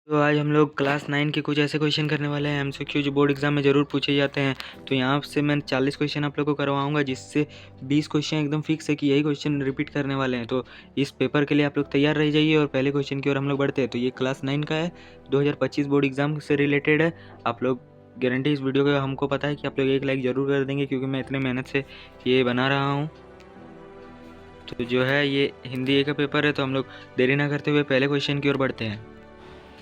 तो आज हम लोग क्लास 9 के कुछ ऐसे क्वेश्चन करने वाले हैं एमसीक्यू जो बोर्ड एग्जाम में ज़रूर पूछे जाते हैं। तो यहाँ से मैं 40 क्वेश्चन आप लोग को करवाऊंगा, जिससे 20 क्वेश्चन एकदम फिक्स है कि यही क्वेश्चन रिपीट करने वाले हैं। तो इस पेपर के लिए आप लोग तैयार रह जाइए और पहले क्वेश्चन की ओर हम लोग बढ़ते हैं। तो ये क्लास 9 का है, 2025 बोर्ड एग्जाम से रिलेटेड है। आप लोग गारंटी इस वीडियो का हमको पता है कि आप लोग 1 लाइक ज़रूर कर देंगे, क्योंकि मैं इतने मेहनत से ये बना रहा हूँ। तो जो है ये हिंदी का पेपर है, तो हम लोग देरी ना करते हुए पहले क्वेश्चन की ओर बढ़ते हैं।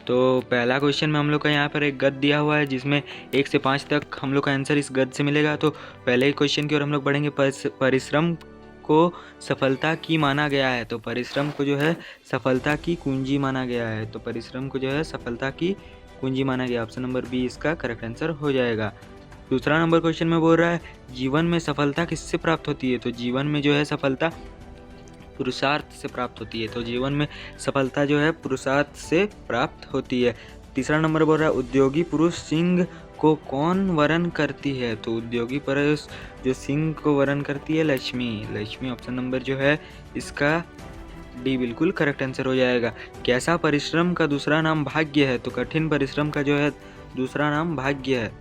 तो पहला क्वेश्चन में हम लोग का यहाँ पर एक गद्य दिया हुआ है, जिसमें 1 से 5 तक हम लोग का आंसर इस गद्य से मिलेगा। तो पहले क्वेश्चन की ओर हम लोग बढ़ेंगे। परिश्रम को सफलता की माना गया है। तो परिश्रम को जो है सफलता की कुंजी माना गया है। तो परिश्रम को जो है सफलता की कुंजी माना गया। ऑप्शन नंबर बी इसका करेक्ट आंसर हो जाएगा। दूसरा नंबर क्वेश्चन में बोल रहा है जीवन में सफलता किससे प्राप्त होती है। तो जीवन में जो है सफलता पुरुषार्थ से प्राप्त होती है। तो जीवन में सफलता जो है पुरुषार्थ से प्राप्त होती है। तीसरा नंबर बोल रहा है उद्योगी पुरुष सिंह को कौन वरण करती है। तो उद्योगी पुरुष जो सिंह को वरण करती है, लक्ष्मी। लक्ष्मी ऑप्शन नंबर जो है इसका डी बिल्कुल करेक्ट आंसर हो जाएगा। कैसा परिश्रम का दूसरा नाम भाग्य है। तो कठिन परिश्रम का जो है दूसरा नाम भाग्य है।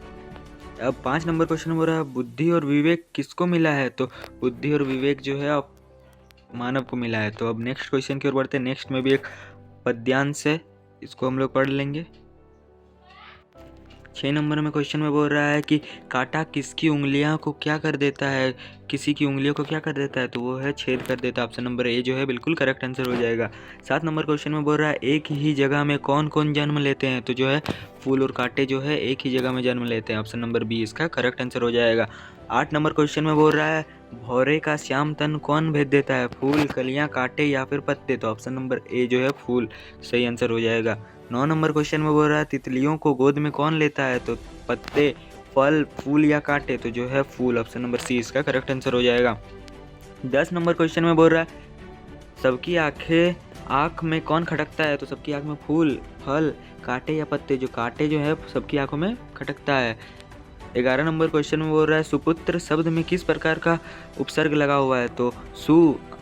अब 5 नंबर क्वेश्चन बोल रहा है बुद्धि और विवेक किसको मिला है। तो बुद्धि और विवेक जो है मानव को मिला है। तो अब नेक्स्ट क्वेश्चन की ओर बढ़ते हैं। नेक्स्ट में भी एक पद्यांश है, इसको हम लोग पढ़ लेंगे। 6 नंबर में क्वेश्चन में बोल रहा है कि कांटा किसकी उंगलियों को क्या कर देता है। किसी की उंगलियों को क्या कर देता है। तो वो है छेद कर देता है। ऑप्शन नंबर ए जो है बिल्कुल करेक्ट आंसर हो जाएगा। 7 नंबर क्वेश्चन में बोल रहा है एक ही जगह में कौन कौन जन्म लेते हैं। तो जो है फूल और कांटे जो है एक ही जगह में जन्म लेते हैं। ऑप्शन नंबर बी इसका करेक्ट आंसर हो जाएगा। 8 नंबर क्वेश्चन में बोल रहा है भौरे का श्याम तन कौन भेज देता है। फूल, कलियां, कांटे या फिर पत्ते। तो ऑप्शन नंबर ए जो है फूल सही आंसर हो जाएगा। 9 नंबर क्वेश्चन में बोल रहा है तितलियों को गोद में कौन लेता है। तो पत्ते, फल, फूल या कांटे। तो जो है फूल ऑप्शन नंबर सी इसका करेक्ट आंसर हो जाएगा। 10 नंबर क्वेश्चन में बोल रहा है सबकी आँख में कौन खटकता है। तो सबकी आँख में फूल, फल, कांटे या पत्ते। जो कांटे जो है सबकी आंखों में खटकता है। 11 नंबर क्वेश्चन में बोल रहा है सुपुत्र शब्द में किस प्रकार का उपसर्ग लगा हुआ है। तो सु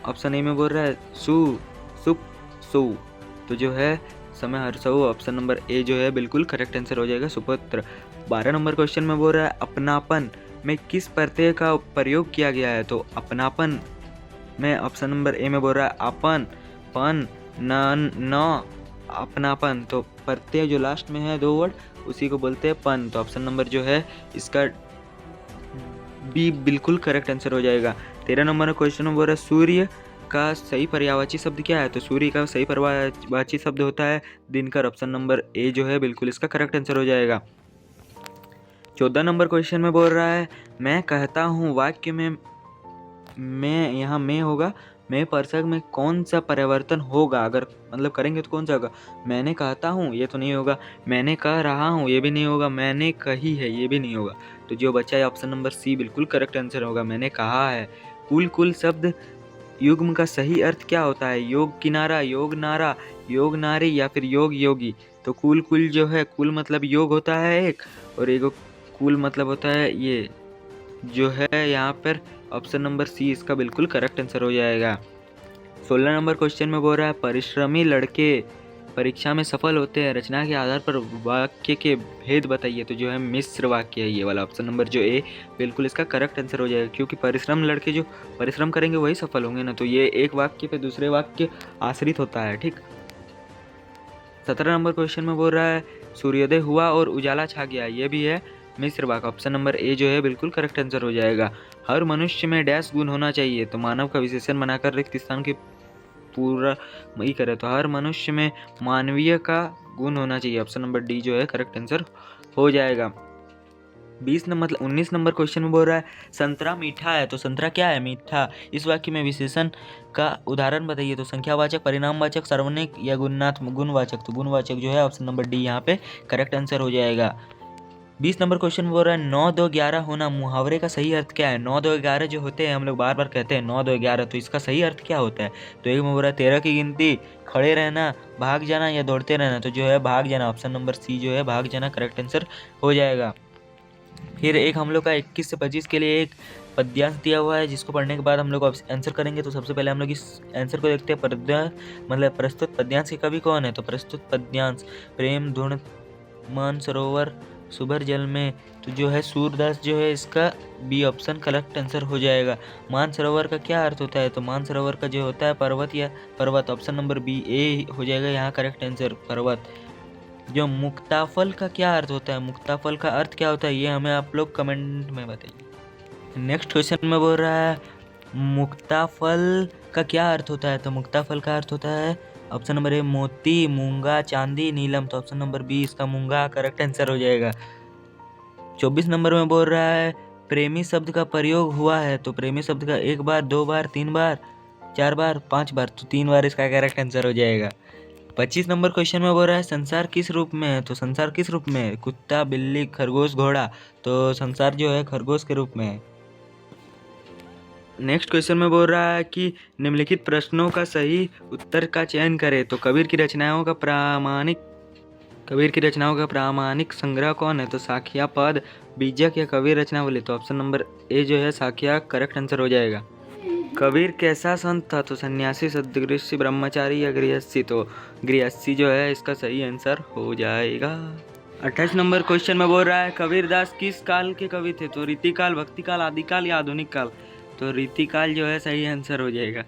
ऑप्शन ए में बोल रहा है सु, सुप, सु। तो जो है समय हर्षऊ ऑप्शन नंबर ए जो है बिल्कुल करेक्ट आंसर हो जाएगा सुपुत्र। 12 नंबर क्वेश्चन में बोल रहा है अपनापन में किस प्रत्यय का प्रयोग किया गया है। तो अपनापन में ऑप्शन नंबर ए में बोल रहा है अपन, पन, न, अपनापन। तो प्रत्यय जो लास्ट में है 2 वर्ड उसी को बोलते हैं पन। तो ऑप्शन नंबर जो है इसका बी बिल्कुल करेक्ट आंसर हो जाएगा। 13 नंबर क्वेश्चन में बोल रहा है सूर्य का सही पर्यायवाची शब्द क्या है। तो सूर्य का सही पर्यायवाची शब्द होता है दिनकर। ऑप्शन नंबर ए जो है बिल्कुल इसका करेक्ट आंसर हो जाएगा। 14 नंबर क्वेश्चन में बोल रहा है मैं कहता हूँ वाक्य में मैं यहाँ में होगा, मैं परसक में कौन सा परिवर्तन होगा। अगर मतलब करेंगे तो कौन सा होगा। मैंने कहता हूँ ये तो नहीं होगा, मैंने कह रहा हूँ ये भी नहीं होगा, मैंने कही है ये भी नहीं होगा। तो जो बचा है ऑप्शन नंबर सी बिल्कुल करेक्ट आंसर होगा, मैंने कहा है। कुल शब्द युग्म का सही अर्थ क्या होता है। योग किनारा, योग नारा, योग नारी या फिर योग योगी। तो कुल जो है कुल मतलब योग होता है एक, और एक कुल मतलब होता है ये जो है यहाँ पर ऑप्शन नंबर सी इसका बिल्कुल करेक्ट आंसर हो जाएगा। 16 नंबर क्वेश्चन में बोल रहा है परिश्रमी लड़के परीक्षा में सफल होते हैं, रचना के आधार पर वाक्य के भेद बताइए। तो जो है मिश्र वाक्य है ये वाला। ऑप्शन नंबर जो ए बिल्कुल इसका करेक्ट आंसर हो जाएगा, क्योंकि परिश्रम लड़के जो परिश्रम करेंगे वही सफल होंगे ना। तो ये एक वाक्य पे दूसरे वाक्य आश्रित होता है, ठीक। 17 नंबर क्वेश्चन में बोल रहा है सूर्योदय हुआ और उजाला छा गया, ये भी है मिश्र वाक्य। ऑप्शन नंबर ए जो है बिल्कुल करेक्ट आंसर हो जाएगा। हर मनुष्य में डैश गुण होना चाहिए। तो मानव का विशेषण बनाकर रिक्त स्थान के पूरा वही करे। तो हर मनुष्य में मानवीय का गुण होना चाहिए। ऑप्शन नंबर डी जो है करेक्ट आंसर हो जाएगा। 19 नंबर क्वेश्चन में बोल रहा है संतरा मीठा है। तो संतरा क्या है, मीठा। इस वाक्य में विशेषण का उदाहरण बताइए। तो संख्यावाचक, परिणामवाचक, सार्वनामिक या गुणवाचक। तो गुणवाचक जो है ऑप्शन नंबर डी यहाँ पे करेक्ट आंसर हो जाएगा। 20 नंबर क्वेश्चन में बोल रहा है 9, 2, 11 होना मुहावरे का सही अर्थ क्या है। 9, 2, 11 जो होते हैं हम लोग बार बार कहते हैं 9, 2, 11। तो इसका सही अर्थ क्या होता है। तो एक में बोल रहा है 13 की गिनती, खड़े रहना, भाग जाना या दौड़ते रहना। तो जो है भाग जाना। ऑप्शन नंबर सी जो है भाग जाना करेक्ट आंसर हो जाएगा। फिर एक हम लोग का 21 से 25 के लिए एक पद्यांश दिया हुआ है, जिसको पढ़ने के बाद हम लोग आंसर करेंगे। तो सबसे पहले हम लोग इस आंसर को देखते हैं। मतलब प्रस्तुत पद्यांश के कवि कौन है? तो प्रस्तुत पद्यांश प्रेम धुन मान सरोवर सुभर जल में, तो जो है सूरदास जो है, इसका बी ऑप्शन करेक्ट आंसर हो जाएगा। मान सरोवर का क्या अर्थ होता है? तो मान सरोवर का जो होता है पर्वत या पर्वत, ऑप्शन नंबर बी ए हो जाएगा यहाँ करेक्ट आंसर, पर्वत। जो मुक्ताफल का क्या अर्थ होता है? मुक्ताफल का अर्थ क्या होता है, ये हमें आप लोग कमेंट में बताइए। नेक्स्ट क्वेश्चन में बोल रहा है मुक्ताफल का क्या अर्थ होता है? तो मुक्ताफल का अर्थ होता है ऑप्शन नंबर ए मोती, मूंगा, चांदी, नीलम, तो ऑप्शन नंबर बी इसका मूंगा करेक्ट आंसर हो जाएगा। 24 नंबर में बोल रहा है प्रेमी शब्द का प्रयोग हुआ है, तो प्रेमी शब्द का 1 बार, 2 बार, 3 बार, 4 बार, 5 बार, तो 3 बार इसका करेक्ट आंसर हो जाएगा। 25 नंबर क्वेश्चन में बोल रहा है संसार किस रूप में है? तो संसार किस रूप में है? कुत्ता, बिल्ली, खरगोश, घोड़ा, तो संसार जो है खरगोश के रूप में है। नेक्स्ट क्वेश्चन में बोल रहा है कि निम्नलिखित प्रश्नों का सही उत्तर का चयन करें। तो कबीर की रचनाओं का प्रामाणिक संग्रह कौन है? तो साखिया, पद, बीजक या कबीर रचनावली, तो ऑप्शन नंबर ए जो है साखिया करेक्ट आंसर हो जाएगा। कबीर कैसा संत था? तो सन्यासी, सदगृहस्थी, ब्रह्मचारी या गृहस्थी, तो गृहस्थी जो है इसका सही आंसर हो जाएगा। 28 नंबर क्वेश्चन में बोल रहा है कबीरदास किस काल के कवि थे? तो रीतिकाल, भक्तिकाल, आदिकाल या आधुनिक काल, तो रीतिकाल जो है सही आंसर हो जाएगा।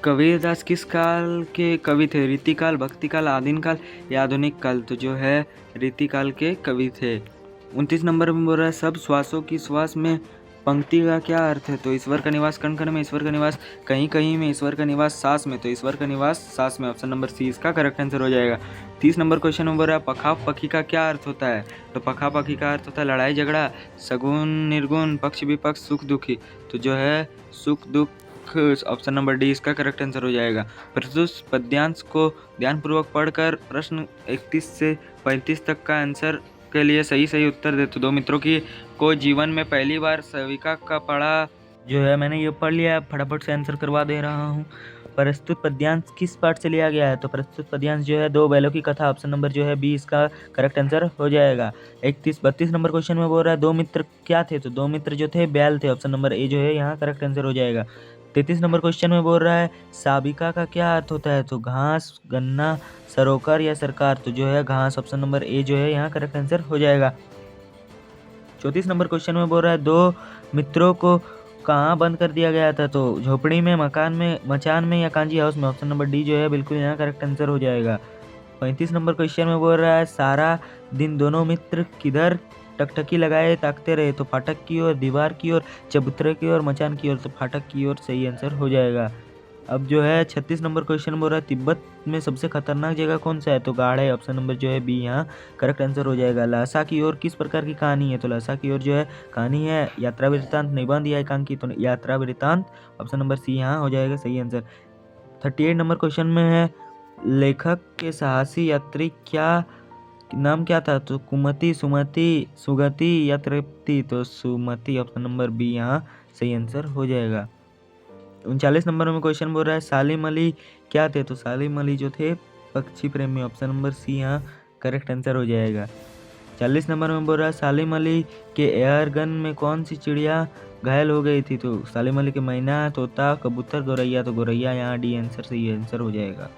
कबीरदास किस काल के कवि थे? रीतिकाल, भक्तिकाल, आदिम काल या आधुनिक काल, तो जो है रीतिकाल के कवि थे। 29 नंबर में बोल रहा है सब श्वासों की श्वास में पंक्ति का क्या अर्थ है? तो ईश्वर का निवास कण कण में, ईश्वर का निवास कहीं कहीं में, ईश्वर का निवास सांस में, तो ईश्वर का निवास सांस में, ऑप्शन नंबर सी इसका करेक्ट आंसर हो जाएगा। 30 नंबर क्वेश्चन में बोल रहा है पखा पखी का क्या अर्थ होता है? तो पखा पखी का अर्थ होता है लड़ाई झगड़ा, सगुन निर्गुण, पक्ष विपक्ष, सुख दुखी, तो जो है सुख दुख, ऑप्शन नंबर डी इसका करेक्ट आंसर हो जाएगा। प्रस्तुत पद्यांश को ध्यानपूर्वक पढ़कर प्रश्न 31 से 35 तक का आंसर के लिए सही उत्तर दे। तो दो मित्रों की को जीवन में पहली बार सविका का पढ़ा जो है मैंने ये पढ़ लिया, फटाफट से आंसर करवा दे रहा हूँ। प्रस्तुत पद्यांश किस पाठ से लिया गया है? तो प्रस्तुत पद्यांश जो है दो बैलों की कथा, ऑप्शन नंबर जो है बी इसका करेक्ट आंसर हो जाएगा। 32 नंबर क्वेश्चन में बोल रहा है दो मित्र क्या थे? तो दो मित्र जो थे बैल थे, ऑप्शन नंबर ए जो है यहाँ करेक्ट आंसर हो जाएगा। 33 नंबर क्वेश्चन में बोल रहा है साबिका का क्या अर्थ होता है? तो घास, गन्ना, सरोकार या सरकार, तो जो है घास, ऑप्शन नंबर ए जो है यहाँ करेक्ट आंसर हो जाएगा। 34 नंबर क्वेश्चन में बोल रहा है दो मित्रों को कहाँ बंद कर दिया गया था? तो झोपड़ी में, मकान में, मचान में या कांजी हाउस में, ऑप्शन नंबर डी जो है बिल्कुल यहाँ करेक्ट आंसर हो जाएगा। 35 नंबर क्वेश्चन में बोल रहा है सारा दिन दोनों मित्र किधर टकटकी लगाए ताकते रहे? तो फाटक की ओर, दीवार की ओर, चबूतरे की ओर, मचान की ओर, तो फाटक की ओर सही आंसर हो जाएगा। अब जो है 36 नंबर क्वेश्चन बोल रहा है तिब्बत में सबसे खतरनाक जगह कौन सा है? तो गाढ़ है, ऑप्शन नंबर जो है बी यहाँ करेक्ट आंसर हो जाएगा। लासा की ओर किस प्रकार की कहानी है? तो लासा की ओर जो है कहानी है यात्रा वृत्तांत, निबंध या एकांकी, तो यात्रा वृत्तांत, ऑप्शन नंबर सी यहाँ हो जाएगा सही आंसर। 38 नंबर क्वेश्चन में है लेखक के साहसी यात्री क्या नाम क्या था? तो कुमति, सुमति, सुगति या तृप्ति, तो सुमति, ऑप्शन नंबर बी यहाँ सही आंसर हो जाएगा। 39 नंबर में क्वेश्चन बोल रहा है सालिम अली क्या थे? तो सालिम अली जो थे पक्षी प्रेमी, ऑप्शन नंबर सी यहाँ करेक्ट आंसर हो जाएगा। 40 नंबर में बोल रहा है सालिम अली के एयरगन में कौन सी चिड़िया घायल हो गई थी? तो सालिम अली के मैना, तोता, कबूतर, गौरैया, तो गौरैया यहाँ डी आंसर सही आंसर हो जाएगा।